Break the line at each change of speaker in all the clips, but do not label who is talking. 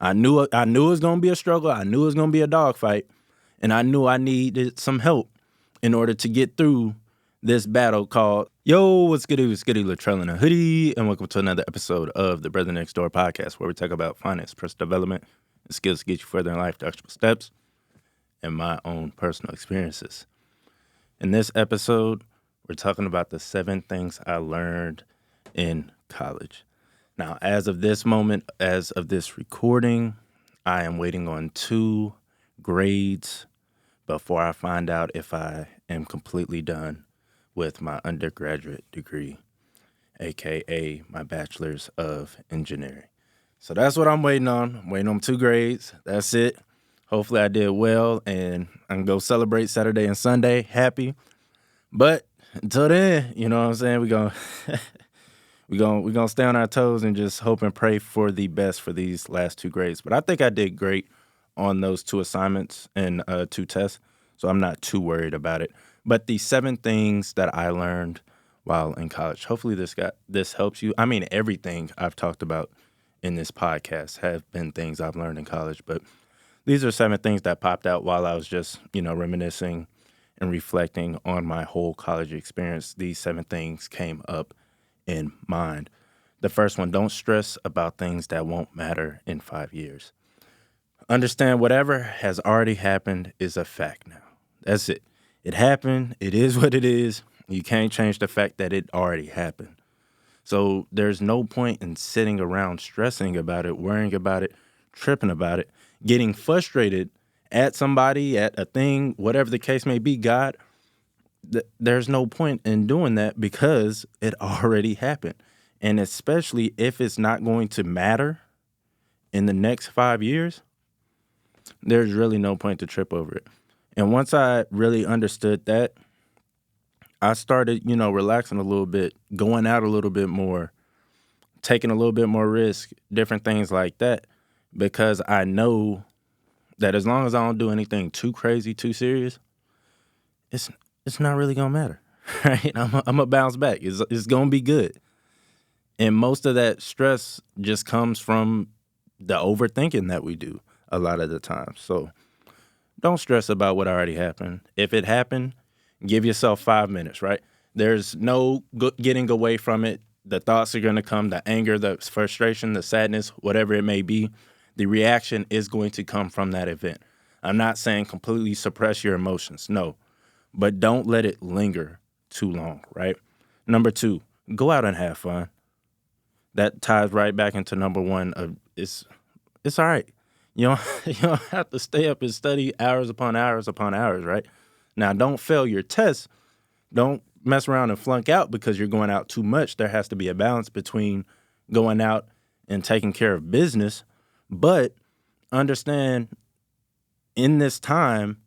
I knew it was gonna be a struggle. I knew it was gonna be a dogfight, and I knew I needed some help in order to get through this battle called Yo, what's good? It's Goody Latrell in a hoodie, and welcome to another episode of the Brother Next Door podcast, where we talk about finance, personal development, and skills to get you further in life, the actual steps, and my own personal experiences. In this episode, we're talking about the 7 things I learned in college. Now, as of this moment, as of this recording, I am waiting on 2 grades before I find out if I am completely done with my undergraduate degree, aka my bachelor's of engineering. So that's what I'm waiting on. I'm waiting on 2 grades. That's it. Hopefully I did well and I can go celebrate Saturday and Sunday happy. But until then, you know what I'm saying? We're gonna stay on our toes and just hope and pray for the best for these last 2 grades. But I think I did great on those 2 assignments and 2 tests, so I'm not too worried about it. But the 7 things that I learned while in college, hopefully this helps you. I mean, everything I've talked about in this podcast have been things I've learned in college, but these are 7 things that popped out while I was just, reminiscing and reflecting on my whole college experience. These 7 things came up in mind. The first one, don't stress about things that won't matter in 5 years. Understand whatever has already happened is a fact now. That's it. It happened. It is what it is. You can't change the fact that it already happened. So there's no point in sitting around stressing about it, worrying about it, tripping about it, getting frustrated at somebody, at a thing, whatever the case may be. God, there's no point in doing that because it already happened. And especially if it's not going to matter in the next 5 years, there's really no point to trip over it. And once I really understood that, I started, relaxing a little bit, going out a little bit more, taking a little bit more risk, different things like that, because I know that as long as I don't do anything too crazy, too serious, it's not really gonna matter, right? I'm gonna bounce back. It's gonna be good. And most of that stress just comes from the overthinking that we do a lot of the time. So don't stress about what already happened. If it happened, give yourself 5 minutes, right? There's no getting away from it. The thoughts are going to come, the anger, the frustration, the sadness, whatever it may be. The reaction is going to come from that event. I'm not saying completely suppress your emotions, no, but don't let it linger too long, right? Number 2, go out and have fun. That ties right back into number 1 of it's all right. You don't have to stay up and study hours upon hours upon hours, right? Now, don't fail your tests. Don't mess around and flunk out because you're going out too much. There has to be a balance between going out and taking care of business. But understand, in this time,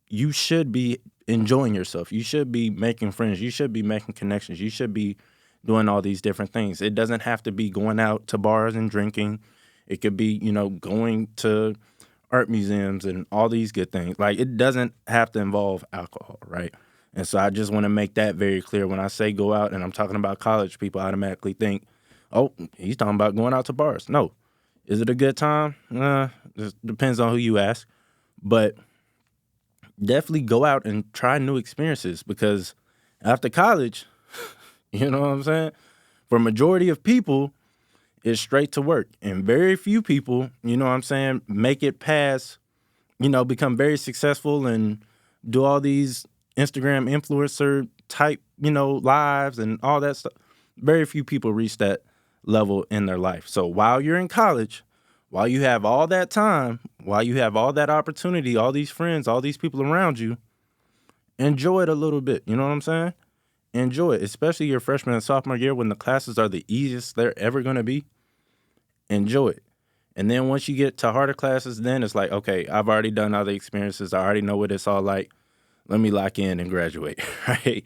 you should be enjoying yourself. You should be making friends. You should be making connections. You should be doing all these different things. It doesn't have to be going out to bars and drinking. It could be, going to art museums and all these good things. Like, it doesn't have to involve alcohol, right? And so I just want to make that very clear. When I say go out and I'm talking about college, people automatically think, oh, he's talking about going out to bars. No. Is it a good time? It depends on who you ask. But definitely go out and try new experiences, because after college, you know what I'm saying? For a majority of people, it's straight to work. And very few people, make it past, become very successful and do all these Instagram influencer type, lives and all that stuff. Very few people reach that level in their life. So while you're in college, while you have all that time, while you have all that opportunity, all these friends, all these people around you, enjoy it a little bit. You know what I'm saying? Enjoy it, especially your freshman and sophomore year when the classes are the easiest they're ever going to be. Enjoy it. And then once you get to harder classes, then it's like, okay, I've already done all the experiences. I already know what it's all like. Let me lock in and graduate, right?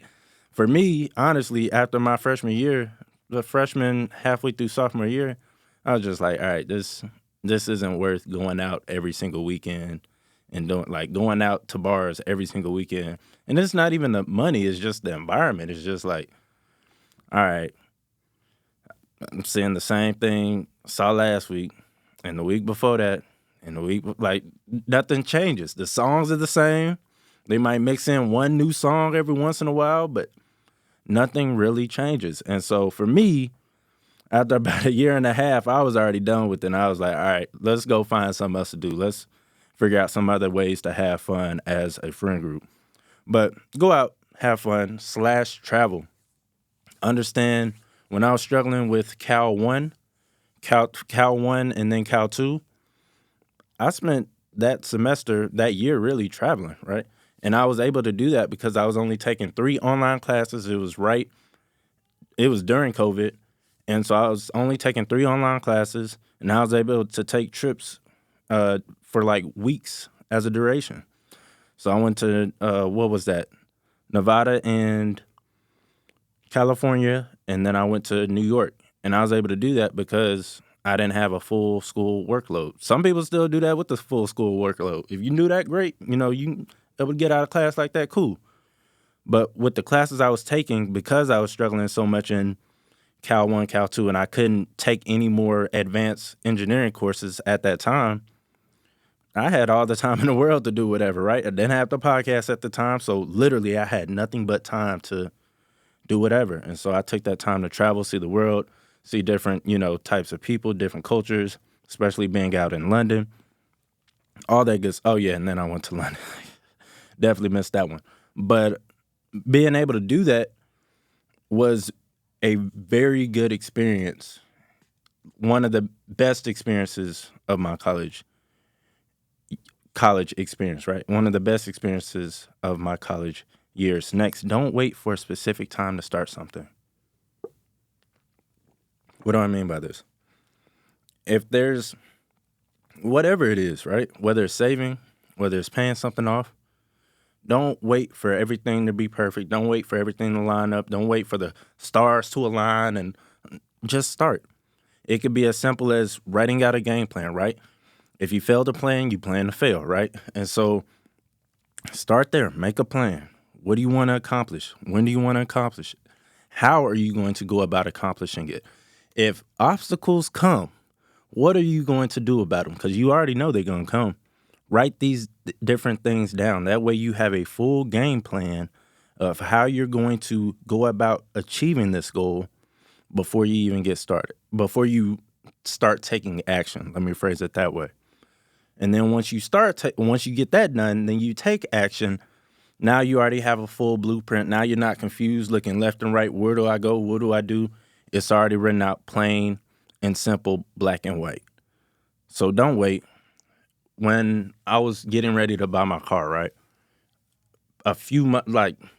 For me, honestly, after my freshman year, the freshman halfway through sophomore year, I was just like, all right, this isn't worth going out every single weekend and going out to bars every single weekend. And it's not even the money, it's just the environment. It's just like, all right, I'm seeing the same thing I saw last week. and the week before that, and the week like nothing changes. The songs are the same. They might mix in one new song every once in a while, but nothing really changes. And so for me, after about a year and a half, I was already done with it. And I was like, all right, let's go find something else to do. Let's figure out some other ways to have fun as a friend group. But go out, have fun, / travel. Understand when I was struggling with Cal 1 and then Cal 2, I spent that semester, that year really traveling, right? And I was able to do that because I was only taking 3 online classes. It was during COVID. And so I was only taking 3 online classes, and I was able to take trips for like weeks as a duration. So I went to, what was that? Nevada and California, and then I went to New York. And I was able to do that because I didn't have a full school workload. Some people still do that with the full school workload. If you knew that, great. You able to get out of class like that, cool. But with the classes I was taking, because I was struggling so much in Cal 1, Cal 2, and I couldn't take any more advanced engineering courses at that time, I had all the time in the world to do whatever, right? I didn't have the podcast at the time, so literally I had nothing but time to do whatever. And so I took that time to travel, see the world, see different, types of people, different cultures, especially being out in London. All that good. Oh, yeah, and then I went to London. Definitely missed that one. But being able to do that was a very good experience. One of the best experiences of my college experience, right? One of the best experiences of my college years. Next, don't wait for a specific time to start something. What do I mean by this? If there's whatever it is, right? Whether it's saving, whether it's paying something off, don't wait for everything to be perfect. Don't wait for everything to line up. Don't wait for the stars to align, and just start. It could be as simple as writing out a game plan, right? If you fail to plan, you plan to fail, right? And so start there. Make a plan. What do you want to accomplish? When do you want to accomplish it? How are you going to go about accomplishing it? If obstacles come, what are you going to do about them? Because you already know they're going to come. Write these different things down. That way you have a full game plan of how you're going to go about achieving this goal before you even get started, before you start taking action. Let me phrase it that way. And then once you get that done, then you take action. Now you already have a full blueprint. Now you're not confused looking left and right. Where do I go? What do I do? It's already written out plain and simple, black and white. So don't wait. When I was getting ready to buy my car, right? A few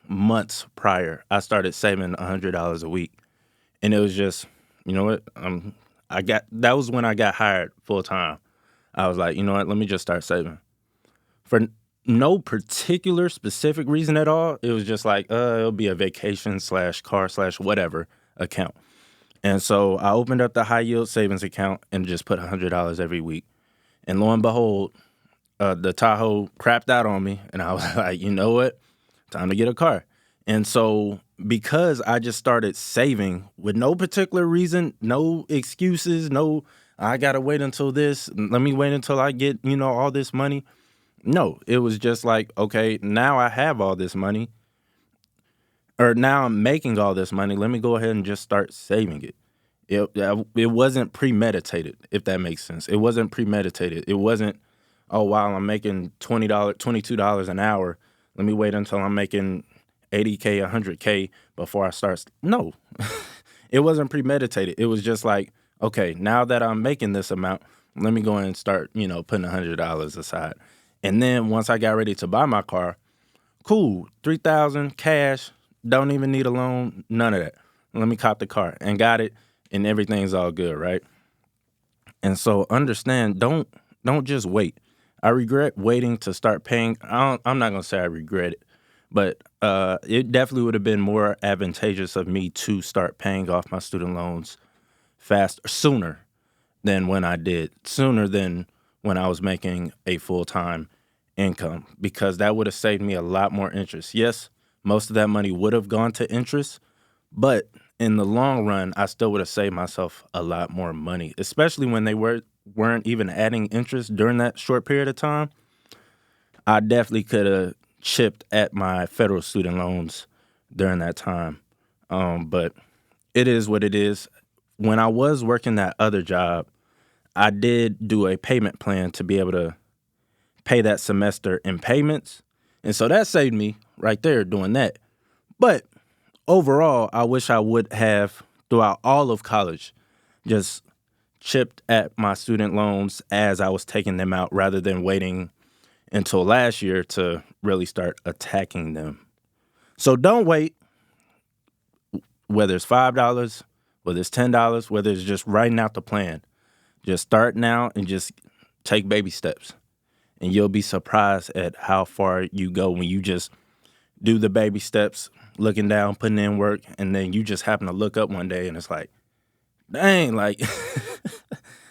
months prior, I started saving $100 a week. And it was just, you know what? That was when I got hired full time. I was like, you know what? Let me just start saving. For no particular specific reason at all. It was just like, it'll be a vacation / car / whatever account. And so I opened up the high yield savings account and just put $100 every week. And lo and behold, the Tahoe crapped out on me. And I was like, you know what? Time to get a car. And so because I just started saving with no particular reason, no excuses, I got to wait until this. Let me wait until I get, all this money. No, it was just like, okay, now I have all this money. Or now I'm making all this money. Let me go ahead and just start saving it. It wasn't premeditated, if that makes sense. It wasn't premeditated. It wasn't, oh, wow, I'm making $20, $22 an hour. Let me wait until I'm making $80K, $100K before I start. No, it wasn't premeditated. It was just like, okay, now that I'm making this amount, let me go and start, putting $100 aside. And then once I got ready to buy my car, cool, $3,000 cash, don't even need a loan, none of that. Let me cop the car and got it, and everything's all good, right? And so understand, don't just wait. I regret waiting to start paying. I'm not gonna say I regret it, but it definitely would have been more advantageous of me to start paying off my student loans sooner than when I did, sooner than when I was making a full-time income, because that would have saved me a lot more interest. Yes, most of that money would have gone to interest, but in the long run, I still would have saved myself a lot more money, especially when weren't even adding interest during that short period of time, I definitely could have chipped at my federal student loans during that time. But it is what it is. When I was working that other job, I did do a payment plan to be able to pay that semester in payments. And so that saved me right there doing that. But overall, I wish I would have, throughout all of college, just chipped at my student loans as I was taking them out rather than waiting until last year to really start attacking them. So don't wait, whether it's $5, whether it's $10, whether it's just writing out the plan. Just start now and just take baby steps. And you'll be surprised at how far you go when you just do the baby steps, looking down, putting in work, and then you just happen to look up one day and it's like, dang, like,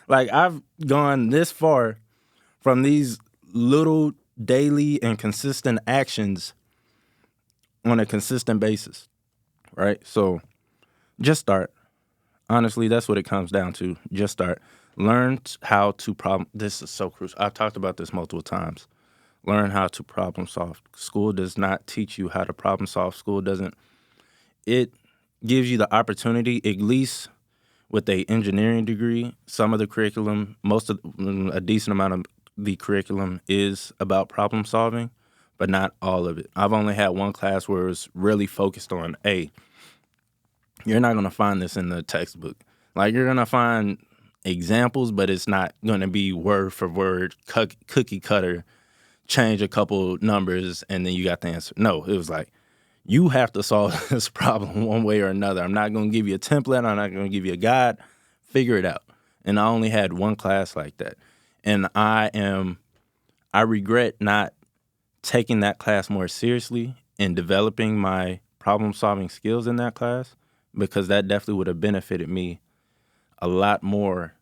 like I've gone this far from these little daily and consistent actions on a consistent basis, right? So just start. Honestly, that's what it comes down to. Just start. Learn how to problem. This is so crucial. I've talked about this multiple times. Learn how to problem solve. School does not teach you how to problem solve. School doesn't. It gives you the opportunity, at least with a engineering degree, some of the curriculum, a decent amount of the curriculum is about problem solving, but not all of it. I've only had one class where it was really focused on, you're not going to find this in the textbook. Like, you're going to find examples, but it's not going to be word for word, cookie cutter, change a couple numbers, and then you got the answer. No, it was like, you have to solve this problem one way or another. I'm not going to give you a template. I'm not going to give you a guide. Figure it out. And I only had one class like that. And I regret not taking that class more seriously and developing my problem-solving skills in that class, because that definitely would have benefited me a lot more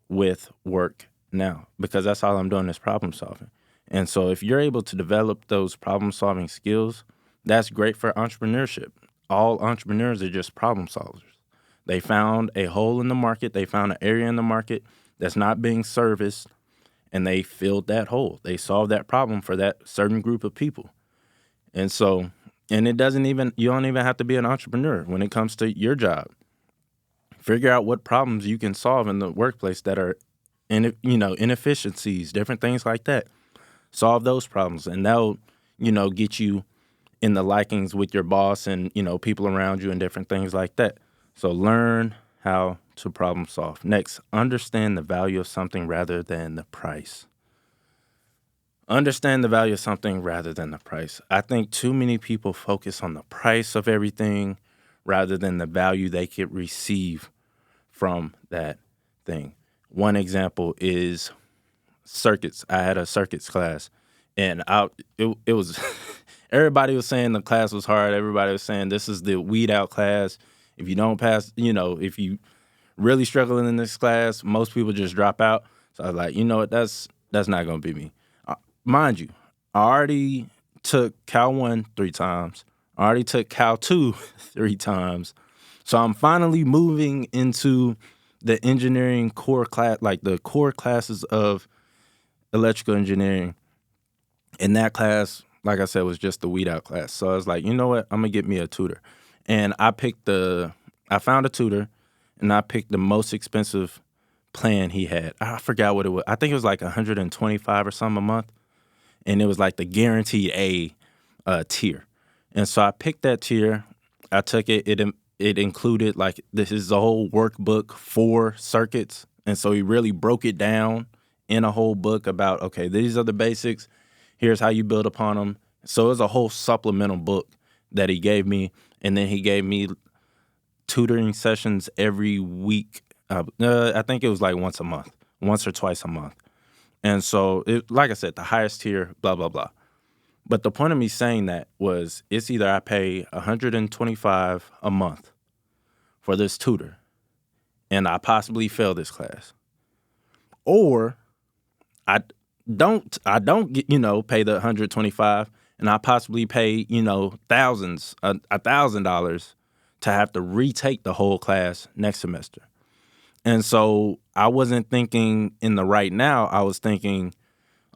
with work now, because that's all I'm doing is problem solving. And so if you're able to develop those problem solving skills, that's great for entrepreneurship. All entrepreneurs are just problem solvers. They found a hole in the market. They found an area in the market that's not being serviced, and they filled that hole. They solved that problem for that certain group of people. And so, and you don't even have to be an entrepreneur when it comes to your job. Figure out what problems you can solve in the workplace that are, inefficiencies, different things like that. Solve those problems, and that'll, get you in the likings with your boss and, people around you and different things like that. So learn how to problem solve. Next, understand the value of something rather than the price. Understand the value of something rather than the price. I think too many people focus on the price of everything rather than the value they could receive from that thing. One example is circuits. I had a circuits class, and it was everybody was saying the class was hard. Everybody was saying this is the weed out class. If you don't pass, if you really struggling in this class, most people just drop out. So I was like, you know what, that's not going to be me. Mind you, I already took Cal 1 3 times. I already took Cal 2 3 times. So I'm finally moving into the engineering core class, like the core classes of electrical engineering. And that class, like I said, was just the weed out class. So I was like, you know what? I'm going to get me a tutor. And I found a tutor, and I picked the most expensive plan he had. I forgot what it was. I think it was like $125 or something a month. And it was like the guaranteed A tier. And so I picked that tier. I took it. It included, like, this is a whole workbook for circuits. And so he really broke it down in a whole book about, okay, these are the basics. Here's how you build upon them. So it was a whole supplemental book that he gave me. And then he gave me tutoring sessions every week. I think it was like once or twice a month. And so, like I said, the highest tier, blah, blah, blah. But the point of me saying that was, it's either I pay $125 a month for this tutor and I possibly fail this class, or I don't get, pay the $125 and I possibly pay, thousands, $1,000 to have to retake the whole class next semester. And so I wasn't thinking in the right now. I was thinking,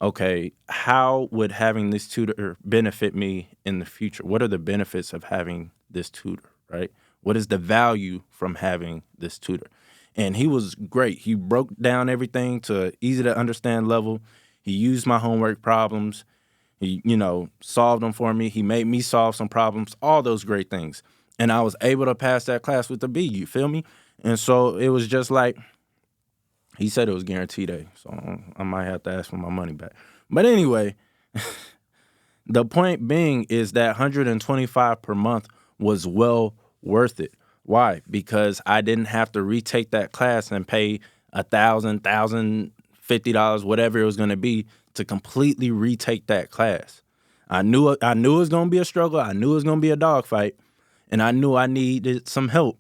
okay, how would having this tutor benefit me in the future? What are the benefits of having this tutor, right? What is the value from having this tutor? And he was great. He broke down everything to easy to understand level. He used my homework problems. He, solved them for me. He made me solve some problems, all those great things. And I was able to pass that class with a B, you feel me? And so it was just like, he said it was guaranteed A, so I might have to ask for my money back. But anyway, the point being is that 125 per month was well worth it. Why? Because I didn't have to retake that class and pay $1,050, whatever it was going to be, to completely retake that class. I knew it was going to be a struggle. I knew it was going to be a dogfight, and I knew I needed some help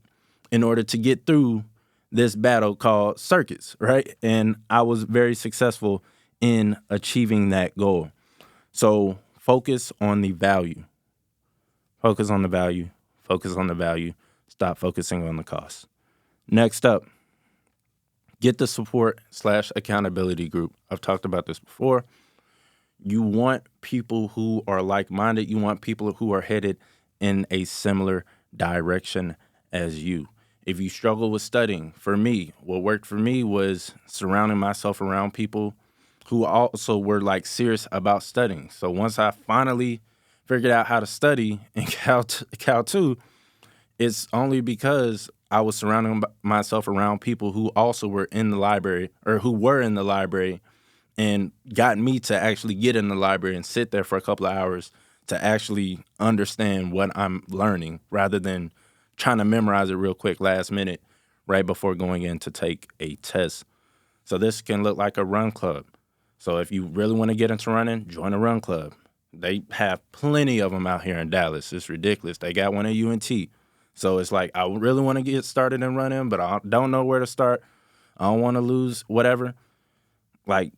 in order to get through this battle called circuits, right? And I was very successful in achieving that goal. So focus on the value. Focus on the value. Focus on the value. Stop focusing on the cost. Next up, get the support/accountability group. I've talked about this before. You want people who are like-minded. You want people who are headed in a similar direction as you. If you struggle with studying, for me, what worked for me was surrounding myself around people who also were like serious about studying. So once I finally figured out how to study in Cal 2, it's only because I was surrounding myself around people who also were in the library or who were in the library and got me to actually get in the library and sit there for a couple of hours to actually understand what I'm learning rather than trying to memorize it real quick last minute right before going in to take a test. So this can look like a run club. So if you really want to get into running, join a run club. They have plenty of them out here in Dallas. It's ridiculous. They got one at UNT. So it's like, I really want to get started in running, but I don't know where to start. I don't want to lose whatever. Like,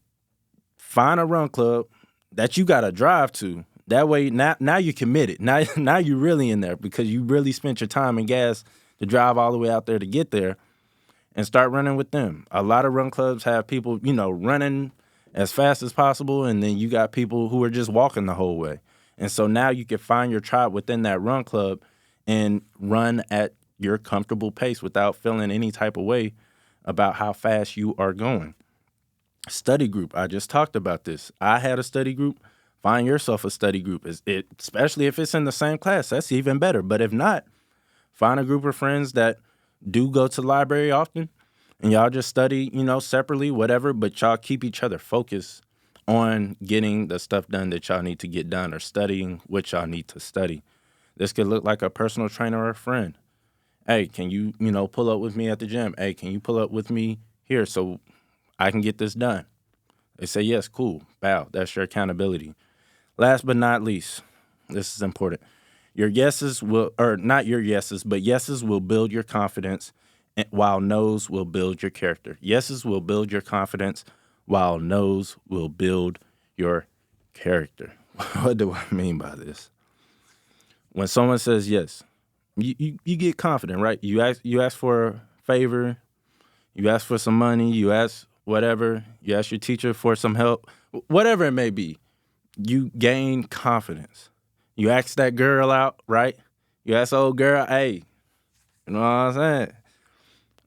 find a run club that you got to drive to. That way, now you're committed. Now you're really in there because you really spent your time and gas to drive all the way out there to get there and start running with them. A lot of run clubs have people, running as fast as possible, and then you got people who are just walking the whole way. And so now you can find your tribe within that run club and run at your comfortable pace without feeling any type of way about how fast you are going. Study group. I just talked about this. I had a study group. Find yourself a study group, especially if it's in the same class. That's even better. But if not, find a group of friends that do go to the library often, and y'all just study, separately, whatever, but y'all keep each other focused on getting the stuff done that y'all need to get done or studying what y'all need to study. This could look like a personal trainer or a friend. Hey, can you, pull up with me at the gym? Hey, can you pull up with me here so I can get this done? They say, yes, cool, bow, that's your accountability. Last but not least, this is important. Your yeses will, or not your yeses, but yeses will build your confidence while no's will build your character. Yeses will build your confidence while no's will build your character. What do I mean by this? When someone says yes, you get confident, right? You ask for a favor, you ask for some money, you ask whatever, you ask your teacher for some help, whatever it may be. You gain confidence. You ask that girl out, right? You ask old girl, hey, you know what I'm saying?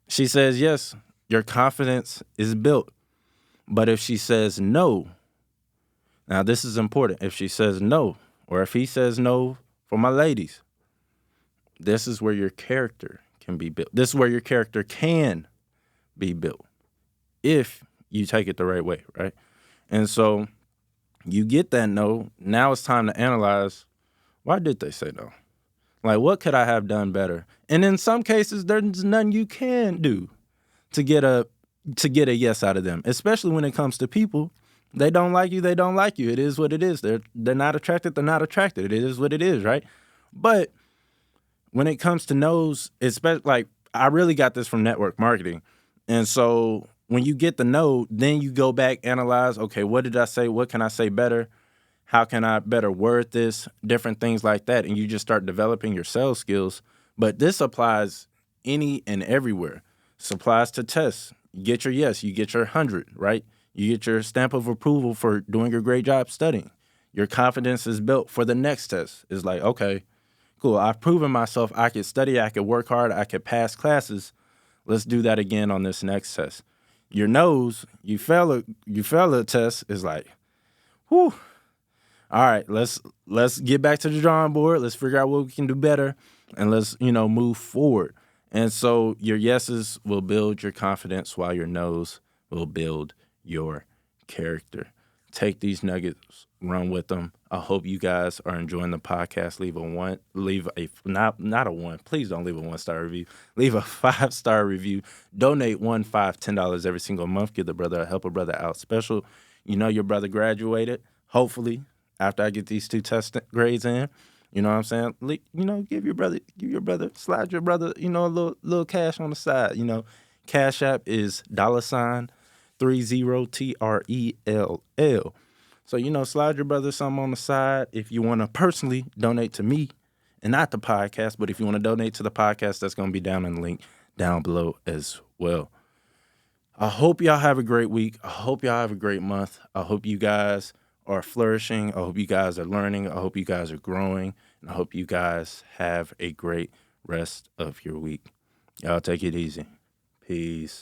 She says yes, your confidence is built. But if she says no, now this is important. If she says no, or if he says no, for my ladies, this is where your character can be built. This is where your character can be built if you take it the right way, right? And so you get that no. Now it's time to analyze, why did they say no? Like, what could I have done better? And in some cases, there's nothing you can do to get a yes out of them, especially when it comes to people. They don't like you, they don't like you. It is what it is. They're not attracted, they're not attracted. It is what it is, right? But when it comes to no's, especially, like, I really got this from network marketing. And so when you get the no, then you go back, analyze, okay, what did I say? What can I say better? How can I better word this? Different things like that. And you just start developing your sales skills. But this applies any and everywhere. Supplies to tests. You get your yes, you get your 100, right? You get your stamp of approval for doing a great job studying. Your confidence is built for the next test. It's like, okay, cool. I've proven myself. I could study. I could work hard. I could pass classes. Let's do that again on this next test. Your nose, you fail a test. Is like, whew. All right, let's get back to the drawing board. Let's figure out what we can do better, and let's move forward. And so your yeses will build your confidence, while your nos will build your character. Take these nuggets, run with them. I hope you guys are enjoying the podcast. Leave a not a one. Please don't leave a 1-star review. Leave a 5-star review. Donate $1, $5, $10 every single month. Give the brother help a brother out special. Your brother graduated. Hopefully, after I get these 2 test grades in. You know what I'm saying? Give your brother, slide your brother, a little cash on the side. Cash App is $30TRELL. So, slide your brother something on the side. If you want to personally donate to me and not the podcast, but if you want to donate to the podcast, that's going to be down in the link down below as well. I hope y'all have a great week. I hope y'all have a great month. I hope you guys are flourishing. I hope you guys are learning. I hope you guys are growing. And I hope you guys have a great rest of your week. Y'all take it easy. Peace.